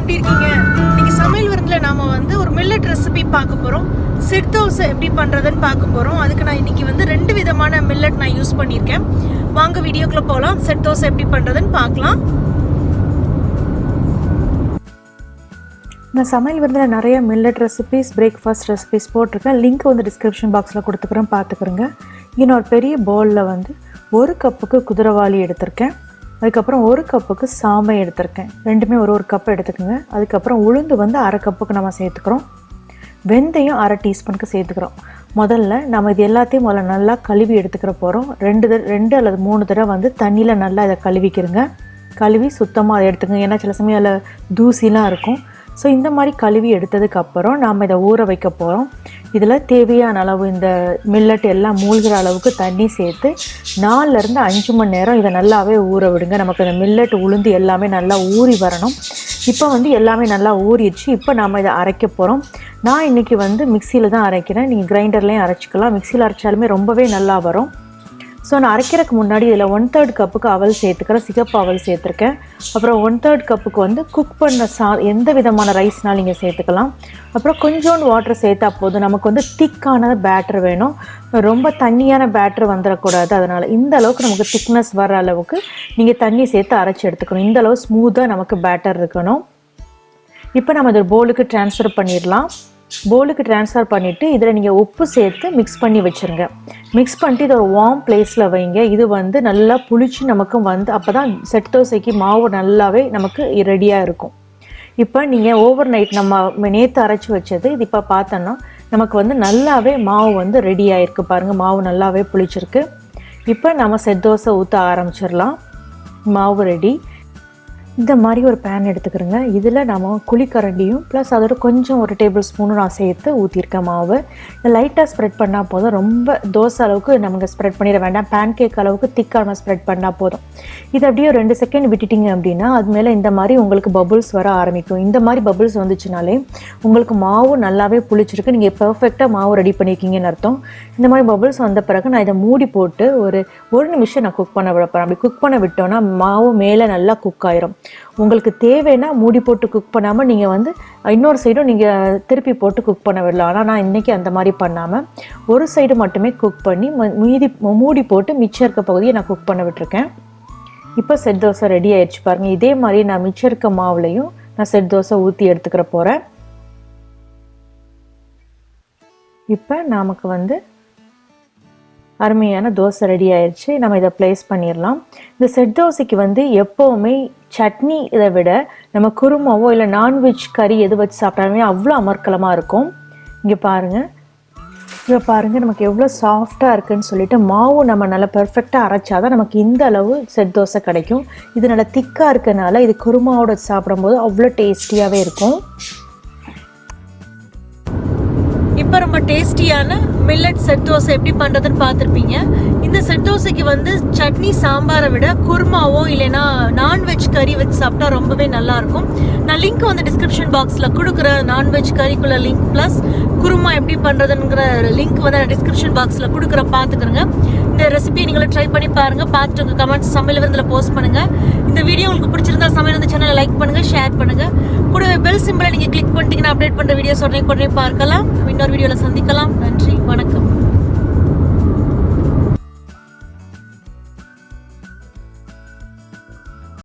எப்படி இருக்கீங்க? இன்னைக்கு சமையல் விருந்தில் நாம வந்து ஒரு மில்லட் ரெசிபி பார்க்க போகிறோம். செட் தோசை எப்படி பண்ணுறதுன்னு பார்க்க போகிறோம். அதுக்கு நான் இன்னைக்கு வந்து 2 விதமான மில்லட் நான் யூஸ் பண்ணியிருக்கேன். வாங்க வீடியோக்குள்ளே போகலாம். செட் தோசை எப்படி பண்ணுறதுன்னு பார்க்கலாம். நான் சமையல் விருந்தில் நிறைய மில்லட் ரெசிபிஸ், பிரேக்ஃபாஸ்ட் ரெசிபிஸ் போட்டிருக்கேன். லிங்க் வந்து டிஸ்கிரிப்ஷன் பாக்ஸில் கொடுத்துக்கிறேன், பார்த்துக்கிறேங்க. இன்னும் ஒரு பெரிய பவுலில் வந்து 1 கப்புக்கு குதிரைவாளி எடுத்திருக்கேன். அதுக்கப்புறம் 1 கப்புக்கு சாமை எடுத்திருக்கேன். ரெண்டுமே ஒரு கப் எடுத்துக்கோங்க. அதுக்கப்புறம் உளுந்து வந்து 1/2 கப்புக்கு நம்ம சேர்த்துக்கிறோம். வெந்தயம் 1/2 டீஸ்பூனுக்கு சேர்த்துக்கிறோம். முதல்ல நம்ம இது எல்லாத்தையும் நல்லா கழுவி எடுத்துக்கிற போகிறோம். 2 அல்லது 3 தடவை வந்து தண்ணியில் நல்லா இதை கழுவிக்கிறங்க. கழுவி சுத்தமாக அதை எடுத்துக்கோங்க. ஏன்னா சில சமயம் அதில் தூசிலாம் இருக்கும். ஸோ இந்த மாதிரி கழுவி எடுத்ததுக்கப்புறம் நாம் இதை ஊற வைக்க போகிறோம். இதில் தேவையான அளவு இந்த மில்லட் எல்லாம் மூழ்கிற அளவுக்கு தண்ணி சேர்த்து 4லேருந்து 5 மணி நேரம் இதை நல்லாவே ஊற விடுங்க. நமக்கு இந்த மில்லட் உளுந்து எல்லாமே நல்லா ஊறி வரணும். இப்போ வந்து எல்லாமே நல்லா ஊறிடுச்சு. இப்போ நாம் இதை அரைக்க போகிறோம். நான் இன்றைக்கி வந்து மிக்சியில் தான் அரைக்கிறேன். நீங்கள் கிரைண்டர்லேயும் அரைச்சிக்கலாம். மிக்சியில் அரைச்சாலுமே ரொம்பவே நல்லா வரும். ஸோ நான் அரைக்கிறதுக்கு முன்னாடி இதில் 1/3 கப்புக்கு அவல் சேர்த்துக்கிறேன். சிகப்பு அவல் சேர்த்துருக்கேன். அப்புறம் 1/3 கப்புக்கு வந்து குக் பண்ண எந்த விதமான ரைஸ்னாலும் நீங்கள் சேர்த்துக்கலாம். அப்புறம் கொஞ்சோண்டு வாட்டர் சேர்த்தா போதும். நமக்கு வந்து திக்கான பேட்டர் வேணும். ரொம்ப தண்ணியான பேட்டர் வந்துடக்கூடாது. அதனால் இந்த அளவுக்கு நமக்கு திக்னஸ் வர அளவுக்கு நீங்கள் தண்ணி சேர்த்து அரைச்சி எடுத்துக்கணும். இந்த அளவு ஸ்மூத்தாக நமக்கு பேட்டர் இருக்கணும். இப்போ நம்ம இதை பவுலுக்கு ட்ரான்ஸ்ஃபர் பண்ணிடலாம். பவுலுக்கு ட்ரான்ஸ்ஃபர் பண்ணிவிட்டு இதில் நீங்கள் உப்பு சேர்த்து மிக்ஸ் பண்ணி வச்சுருங்க. மிக்ஸ் பண்ணிட்டு இதை ஒரு வார்ம் பிளேஸில் வைங்க. இது வந்து நல்லா புளிச்சு நமக்கு வந்து அப்போ தான் செட் தோசைக்கு மாவு நல்லாவே நமக்கு ரெடியாக இருக்கும். இப்போ நீங்கள் ஓவர் நைட் நம்ம நேற்று அரைச்சி வச்சது இது இப்போ பார்த்தோன்னா நமக்கு வந்து நல்லாவே மாவு வந்து ரெடி ஆகிருக்கு. பாருங்கள், மாவு நல்லாவே புளிச்சிருக்கு. இப்போ நம்ம செட் தோசை ஊற்ற ஆரம்பிச்சிடலாம். மாவு ரெடி. இந்த மாதிரி ஒரு பேன் எடுத்துக்கிறோங்க. இதில் நம்ம குழிக்கரண்டியும் ப்ளஸ் அதோட கொஞ்சம் 1 டேபிள் ஸ்பூனும் நான் சேர்த்து ஊற்றிருக்கேன் மாவு. லைட்டாக ஸ்ப்ரெட் பண்ணால் போதும். ரொம்ப தோசை அளவுக்கு நமக்கு ஸ்ப்ரெட் பண்ணிட வேண்டாம். பேன் கேக் அளவுக்கு திக்காக நம்ம ஸ்ப்ரெட் பண்ணால் போதும். இது அப்படியே 2 செகண்ட் விட்டுட்டிங்க அப்படின்னா அது மேலே இந்த மாதிரி உங்களுக்கு பபுள்ஸ் வர ஆரம்பிக்கும். இந்த மாதிரி பபுள்ஸ் வந்துச்சுனாலே உங்களுக்கு மாவு நல்லாவே புளிச்சிருக்கு. நீங்கள் பர்ஃபெக்டாக மாவு ரெடி பண்ணியிருக்கீங்கன்னு அர்த்தம். இந்த மாதிரி பபுள்ஸ் வந்த பிறகு நான் இதை மூடி போட்டு ஒரு நிமிஷம் நான் குக் பண்ண விடப்பேன். அப்படி குக் பண்ண விட்டோன்னா மாவு மேலே நல்லா குக் ஆயிரும். உங்களுக்கு தேவைன்னா மூடி போட்டு குக் பண்ணாமல் நீங்கள் வந்து இன்னொரு சைடும் நீங்கள் திருப்பி போட்டு குக் பண்ண விடலாம். ஆனால் நான் இன்றைக்கி அந்த மாதிரி பண்ணாமல் ஒரு சைடு மட்டுமே குக் பண்ணி மூடி போட்டு மிச்சம் இருக்க பகுதியை நான் குக் பண்ண விட்டுருக்கேன். இப்போ செட் தோசை ரெடி ஆயிடுச்சு பாருங்கள். இதே மாதிரி நான் மிச்சம் இருக்க மாவுலையும் நான் செட் தோசை ஊற்றி எடுத்துக்கிற போகிறேன். இப்போ நமக்கு வந்து அருமையான தோசை ரெடி ஆயிடுச்சு. நம்ம இதை ப்ளேஸ் பண்ணிடலாம். இந்த செட் தோசைக்கு வந்து எப்போவுமே சட்னி இதை விட நம்ம குருமாவோ இல்லை நான்வெஜ் கறி எது வச்சு சாப்பிட்டாலுமே அவ்வளோ அமர்க்கலமாக இருக்கும். இங்கே பாருங்கள் நமக்கு எவ்வளோ சாஃப்டாக இருக்குதுன்னு சொல்லிட்டு மாவு நம்ம நல்லா பெர்ஃபெக்டாக அரைச்சாதான் நமக்கு இந்த அளவு செட் தோசை கிடைக்கும். இது நல்லா திக்காக இருக்கனால இது குருமாவோட சாப்பிடும்போது அவ்வளோ டேஸ்டியாகவே இருக்கும். இப்போ ரொம்ப டேஸ்டியான மில்லட் செட் தோசை எப்படி பண்ணுறதுன்னு பார்த்துருப்பீங்க. இந்த செட் தோசைக்கு வந்து சட்னி சாம்பாரை விட குருமாவோ இல்லைன்னா நான்வெஜ் கறி வச்சு சாப்பிட்டா ரொம்பவே நல்லாயிருக்கும். நான் லிங்க் வந்து டிஸ்கிரிப்ஷன் பாக்ஸில் கொடுக்குற நான்வெஜ் கறிக்குள்ள லிங்க் ப்ளஸ் குருமா எப்படி பண்ணுறதுங்கிற லிங்க் வந்து நான் டிஸ்கிரிப்ஷன் பாக்ஸில் கொடுக்குற பார்த்துக்கிறேங்க. இந்த ரெசிபி நீங்களும் ட்ரை பண்ணி பாருங்கள். பார்த்துட்டு உங்கள் கமெண்ட்ஸ் சமையல் விருந்தில் போஸ்ட் பண்ணுங்கள். இந்த வீடியோ உங்களுக்கு பிடிச்சிருந்தா சமையல் வந்து சேனலை லைக் பண்ணுங்கள், ஷேர் பண்ணுங்கள். கூடவே பெல் சிம்பிளை நீங்கள் கிளிக் பண்ணிட்டீங்கன்னா அப்டேட் பண்ணுற வீடியோஸ் உடனே பார்க்கலாம். இன்னொரு வீடியோவில் சந்திக்கலாம்.